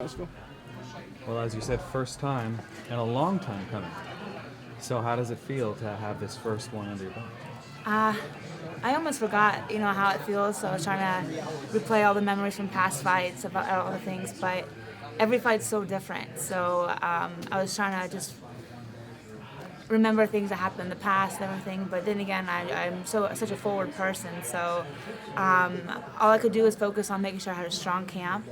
Well, as you said, first time and a long time coming. So how does it feel to have this first one under your belt? I almost forgot, how it feels. So I was trying to replay all the memories from past fights about all the things, but every fight's so different. So I was trying to just remember things that happened in the past and everything. But then again, I'm such a forward person. So all I could do was focus on making sure I had a strong camp.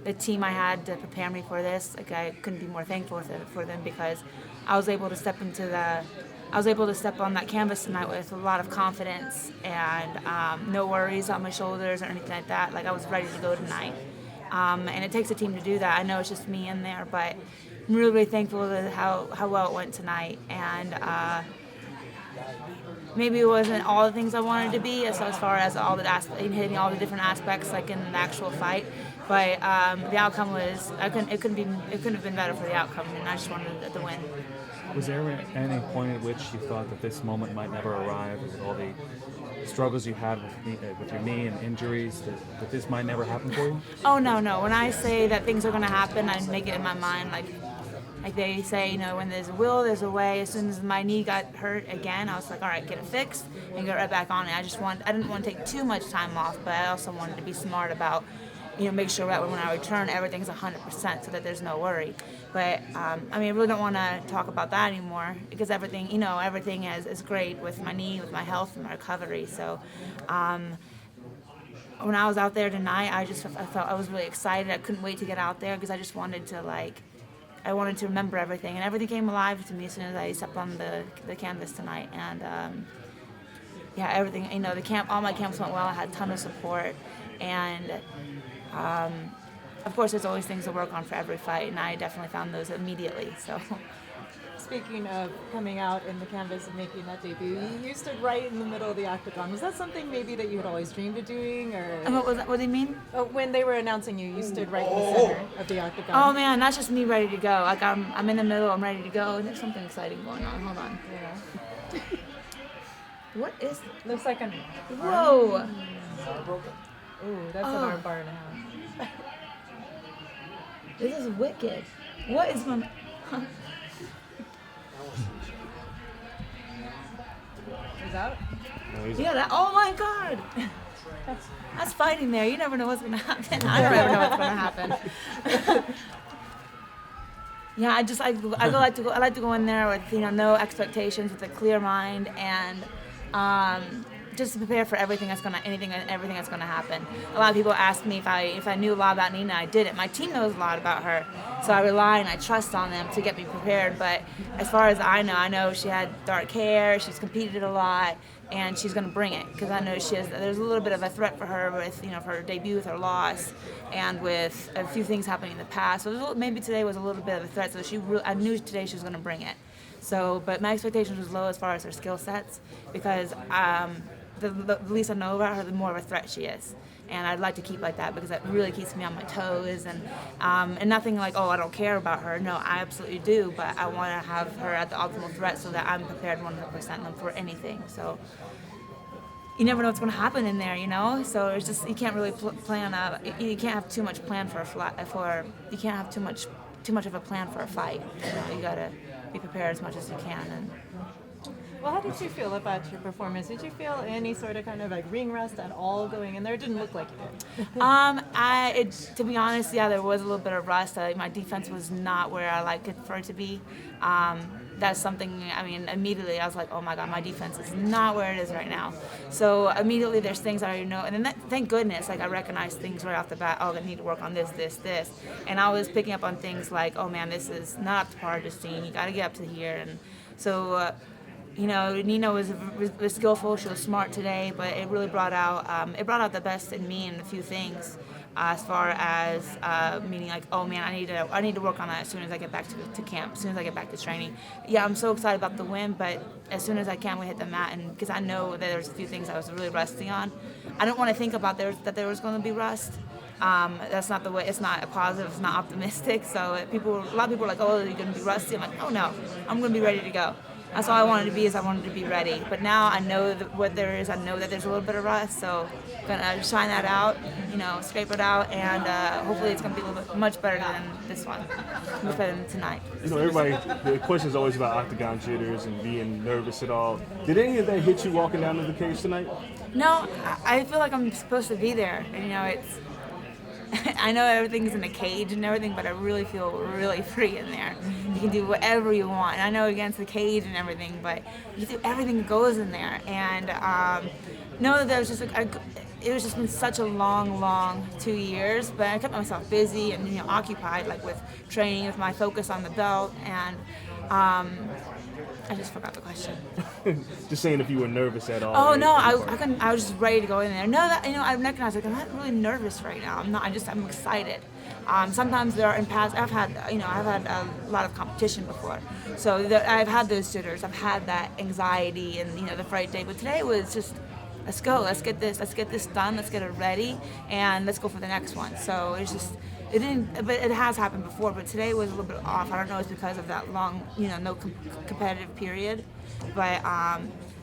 The team I had to prepare me for this, I couldn't be more thankful for them because I was able to step on that canvas tonight with a lot of confidence and no worries on my shoulders or anything like that. Like I was ready to go tonight. And it takes a team to do that. I know it's just me in there, but I'm really, really thankful to how well it went tonight. And maybe it wasn't all the things I wanted to be, as far as all the hitting all the different aspects, like in the actual fight. But the outcome was it couldn't have been better for the outcome, and I just wanted the win. Was there any point at which you thought that this moment might never arrive, with all the struggles you had with your knee and injuries, that this might never happen for you? Oh, no. When I say that things are going to happen, I make it in my mind. Like they say, when there's a will, there's a way. As soon as my knee got hurt again, I was like, all right, get it fixed and get right back on it. I didn't want to take too much time off, but I also wanted to be smart about, make sure that when I return, everything's 100% so that there's no worry. But, I really don't want to talk about that anymore because everything is great with my knee, with my health, and my recovery. So, when I was out there tonight, I felt I was really excited. I couldn't wait to get out there because I just wanted to, I wanted to remember everything. And everything came alive to me as soon as I stepped on the canvas tonight. And, everything, the camp, all my camps went well. I had a ton of support. And, of course, there's always things to work on for every fight, and I definitely found those immediately. So, speaking of coming out in the canvas and making that debut, you stood right in the middle of the Octagon. Was that something maybe that you had always dreamed of doing, or? What do you mean? When they were announcing you stood right in the center of the Octagon. Oh man, that's just me ready to go. Like I'm in the middle, I'm ready to go, and there's something exciting going on. Hold on. Yeah. What is? Looks like an. Whoa. Ooh, that's an arm bar now. This is wicked. What is my? Is that? Yeah. Oh my God. That's fighting there. You never know what's gonna happen. I don't ever know what's gonna happen. Yeah, I like to go in there with no expectations, with a clear mind, and just to prepare for everything that's gonna happen. A lot of people ask me if I knew a lot about Nina. I didn't. My team knows a lot about her, so I rely and I trust on them to get me prepared. But as far as I know she had dark hair. She's competed a lot, and she's gonna bring it because I know there's a little bit of a threat for her with for her debut, with her loss, and with a few things happening in the past. So maybe today was a little bit of a threat. So I knew today she was gonna bring it. So, but my expectations was low as far as her skill sets because the least I know about her, the more of a threat she is. And I'd like to keep like that because that really keeps me on my toes. And nothing like, I don't care about her. No, I absolutely do. But I want to have her at the optimal threat so that I'm prepared 100% for anything. So you never know what's going to happen in there, So it's just you can't really plan. You can't have too much plan you can't have too much of a plan for a fight. You gotta be prepared as much as you can. And well, how did you feel about your performance? Did you feel any sort of kind of like ring rust at all going in there? It didn't look like you did. To be honest, there was a little bit of rust. My defense was not where I like it for it to be. That's something, immediately I was like, oh my God, my defense is not where it is right now. So immediately there's things I already know. And then thank goodness, I recognized things right off the bat. I need to work on this. And I was picking up on things like, oh man, this is not up to par, Justine. You got to get up to here. And so, Nina was skillful. She was smart today, but it really brought out the best in me in a few things. As far as meaning like, oh man, I need to work on that as soon as I get back to camp, as soon as I get back to training. Yeah, I'm so excited about the win, but as soon as I can, we hit the mat, and because I know that there's a few things I was really rusty on. I don't want to think about that there was going to be rust. That's not the way. It's not a positive. It's not optimistic. So a lot of people are like, oh, you're going to be rusty. I'm like, oh no, I'm going to be ready to go. That's all I wanted to be. Is I wanted to be ready. But now I know what there is. I know that there's a little bit of rust, so gonna shine that out, scrape it out, and hopefully it's gonna be a little bit much better than this one, much better than tonight. Everybody, the question is always about octagon jitters and being nervous at all. Did any of that hit you walking down to the cage tonight? No, I feel like I'm supposed to be there. It's. I know everything's in a cage and everything, but I really feel really free in there. You can do whatever you want. And I know against the cage and everything, but you do everything that goes in there. And know that there was it was just been such a long 2 years, but I kept myself busy and occupied, like with training, with my focus on the belt, and I just forgot the question. Just saying if you were nervous at all. Oh no, I was just ready to go in there. No, I recognize I'm not really nervous right now. I'm not. I'm excited. Sometimes in past I've had a lot of competition before, so I've had those jitters. I've had that anxiety and the fright day. But today was just, let's go. Let's get this done. Let's get it ready, and let's go for the next one. So it's just. It didn't, but it has happened before. But today was a little bit off. I don't know if it's because of that long, no competitive period. But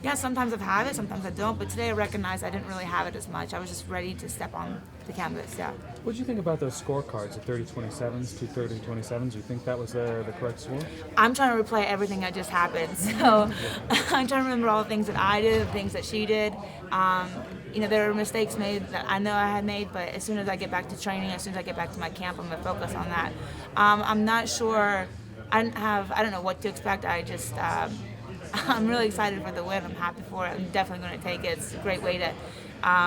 yeah, sometimes I've had it, sometimes I don't. But today I recognized I didn't really have it as much. I was just ready to step on the canvas. Yeah. What did you think about those scorecards, the 30-27s, 2 30-27s? Do you think that was the correct score? I'm trying to replay everything that just happened. So I'm trying to remember all the things that I did, the things that she did. There were mistakes made that I know I had made, but as soon as I get back to training, as soon as I get back to my camp, I'm going to focus on that. I'm not sure. I don't know what to expect. I'm really excited for the win. I'm happy for it. I'm definitely going to take it. It's a great way to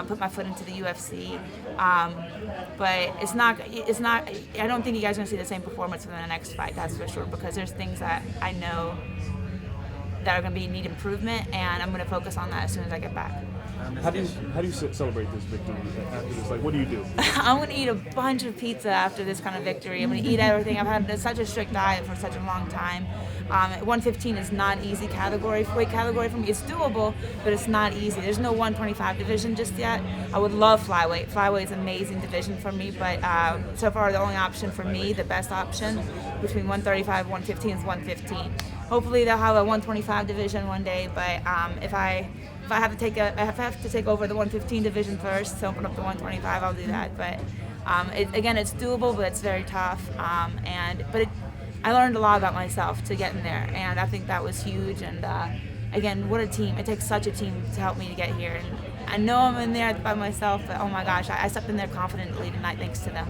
put my foot into the UFC. But it's not. I don't think you guys are going to see the same performance in the next fight. That's for sure, because there's things that I know that are going to need improvement, and I'm going to focus on that as soon as I get back. How do you celebrate this victory after this? Like, what do you do? I'm going to eat a bunch of pizza after this kind of victory. I'm going to eat everything. I've had such a strict diet for such a long time. 115 is not an easy weight category for me. It's doable, but it's not easy. There's no 125 division just yet. I would love flyweight. Flyweight is an amazing division for me, but so far the only option for me, the best option between 135 and 115 is 115. Hopefully they'll have a 125 division one day, but if I have to take over the 115 division first to open up the 125, I'll do that. But it's doable, but it's very tough. I learned a lot about myself to get in there, and I think that was huge. And again, what a team! It takes such a team to help me to get here. And I know I'm in there by myself, but oh my gosh, I stepped in there confidently tonight thanks to them.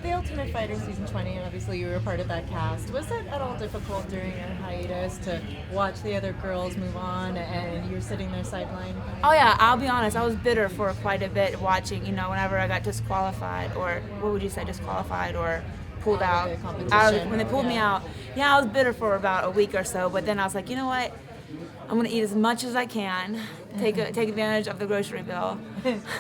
The Ultimate Fighter Season 20, and obviously you were a part of that cast. Was it at all difficult during your hiatus to watch the other girls move on and you're sitting there sideline? Oh yeah, I'll be honest, I was bitter for quite a bit watching, whenever I got disqualified, or what would you say, disqualified or pulled out. When they pulled me out, I was bitter for about a week or so, but then I was like, you know what? I'm gonna eat as much as I can, take advantage of the grocery bill.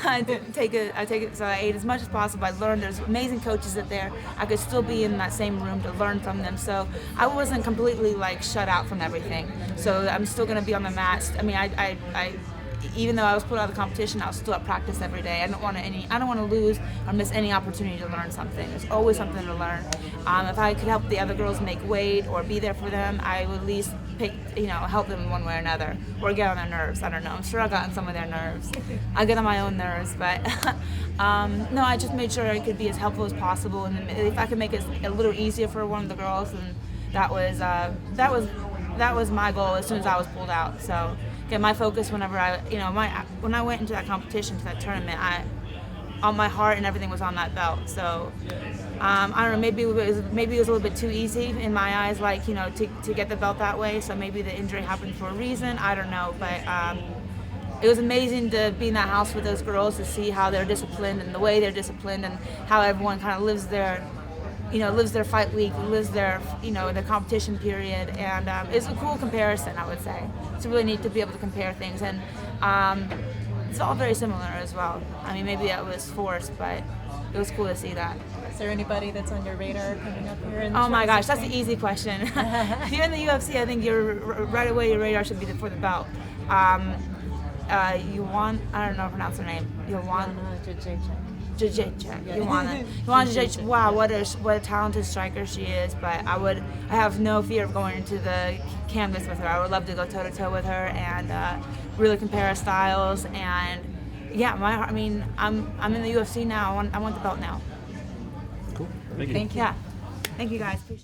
I take it. So I ate as much as possible. I learned there's amazing coaches out there. I could still be in that same room to learn from them. So I wasn't completely shut out from everything. So I'm still gonna be on the mat. I mean, I even though I was put out of the competition, I was still at practice every day. I don't want to lose or miss any opportunity to learn something. There's always something to learn. If I could help the other girls make weight or be there for them, I would at least help them in one way or another, or get on their nerves. I don't know. I'm sure I got on some of their nerves. I get on my own nerves, but no, I just made sure I could be as helpful as possible, and if I could make it a little easier for one of the girls, and that was my goal as soon as I was pulled out. So. Again, my focus whenever when I went into that competition, to that tournament, all my heart and everything was on that belt. So I don't know, maybe it was a little bit too easy in my eyes, to get the belt that way. So maybe the injury happened for a reason. I don't know, but it was amazing to be in that house with those girls, to see how they're disciplined and the way they're disciplined, and how everyone kind of lives their fight week, lives their competition period, and it's a cool comparison, I would say. It's really neat to be able to compare things, and it's all very similar as well. I mean, maybe that was forced, but it was cool to see that. Is there anybody that's on your radar coming up here? Oh my gosh, that's an easy question. If you're in the UFC, I think right away your radar should be for the belt. Joanna, I don't know how to pronounce her name. Joanna Jedrzejczyk. Jedrzejczyk. Joanna Jedrzejczyk. Wow, what a talented striker she is. But I have no fear of going into the canvas with her. I would love to go toe to toe with her and really compare our styles. And yeah, I'm in the UFC now. I want the belt now. Cool. Thank you. Thank you. Yeah. Thank you guys. Appreciate it.